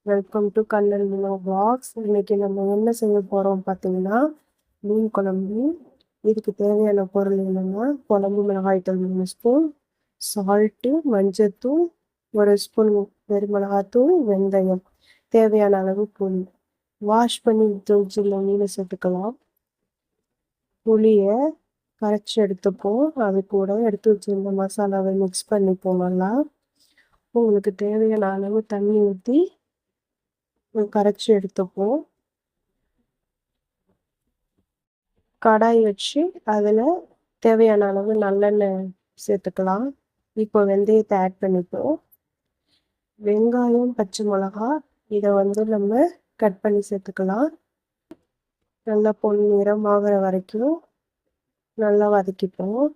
Welcome to Kannan Vino vlogs. இன்னைக்கு நம்ம என்ன செய்ய போறோம் பார்த்தீங்கன்னா, மீன் குழம்பு. இதுக்கு தேவையான பொருள் என்னன்னா, குழம்பு மிளகாய்த்தூள் 3 ஸ்பூன், சால்ட்டு, மஞ்சத்தூள் 1 ஸ்பூன், வெறுமிளகாத்தூள், வெந்தயம், தேவையான அளவு புளி. வாஷ் பண்ணி ஃப்ரிட்ஜில் மீனை சேர்த்துக்கலாம். புளியை கரைச்சி எடுத்துப்போம். அது கூட எடுத்து வச்சிருந்த மசாலாவை மிக்ஸ் பண்ணிப்போம் நல்லா. உங்களுக்கு தேவையான அளவு தண்ணி ஊற்றி கரைச்சி எடுத்துப்போம். கடாய் வச்சு அதில் தேவையான அளவு நல்லெண்ணெய் சேர்த்துக்கலாம். இப்போ வெந்தயத்தை ஆட் பண்ணிப்போம். வெங்காயம், பச்சை மிளகா இதை நம்ம கட் பண்ணி சேர்த்துக்கலாம். நல்லா பொன்னிறம் ஆகிற வரைக்கும் நல்லா வதக்கிப்போம்.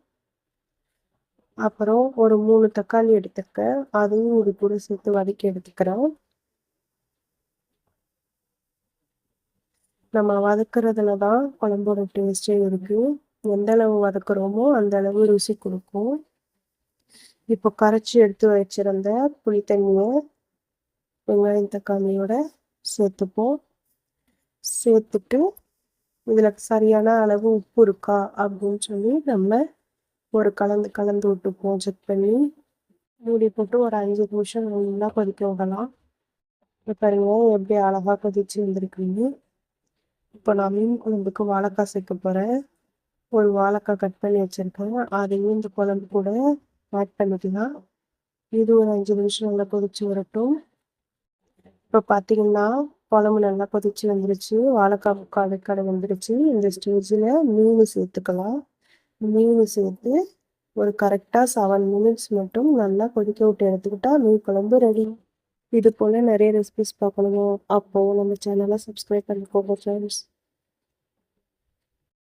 அப்புறம் ஒரு 3 தக்காளி எடுத்துக்க, அதையும் இது கூட சேர்த்து வதக்கி எடுத்துக்கிறோம். நம்ம வதக்குறதுல தான் குழம்போட டேஸ்டே இருக்குது. எந்த அளவு வதக்குறோமோ அந்த அளவு ருசி கொடுக்கும். இப்போ கரைச்சி எடுத்து வச்சிருந்த புளி தண்ணியை வெங்காயம் தக்காளியோட சேர்த்துப்போம். சேர்த்துட்டு இதில் சரியான அளவு உப்பு இருக்கா அப்படின்னு சொல்லி நம்ம ஒரு கலந்து விட்டுப்போம். செக் பண்ணி மூடி போட்டு ஒரு 5 நிமிஷம் நல்லா கொதிக்க விடலாம். இப்போ பாருங்க எப்படி அழகாக கொதிச்சு வந்துருக்குன்னு. இப்போ நான் மீன் குழம்புக்கு வாழைக்காய் சேர்க்க போகிறேன். ஒரு வாழைக்காய் கட் பண்ணி வச்சுருக்கேன். அதையும் இந்த குழம்பு கூட ஆட் பண்ணிக்கலாம். இது ஒரு 5 நிமிஷம் நல்லா கொதிச்சு வரட்டும். இப்போ பார்த்தீங்கன்னா குழம்பு நல்லா கொதிச்சு வந்துருச்சு. வாழைக்காய் முக்கால் வந்துருச்சு. இந்த ஸ்டேஜில் மீன் சேர்த்துக்கலாம். மீன் சேர்த்து ஒரு கரெக்டாக 7 மினிட்ஸ் மட்டும் நல்லா கொதிக்க விட்டு எடுத்துக்கிட்டா மீன் குழம்பு ரெடி. இது போல் நிறைய ரெசிபிஸ் பார்க்கணும். அப்போது நம்ம சேனலை சப்ஸ்கிரைப் பண்ணிக்கோங்க ஃப்ரெண்ட்ஸ்.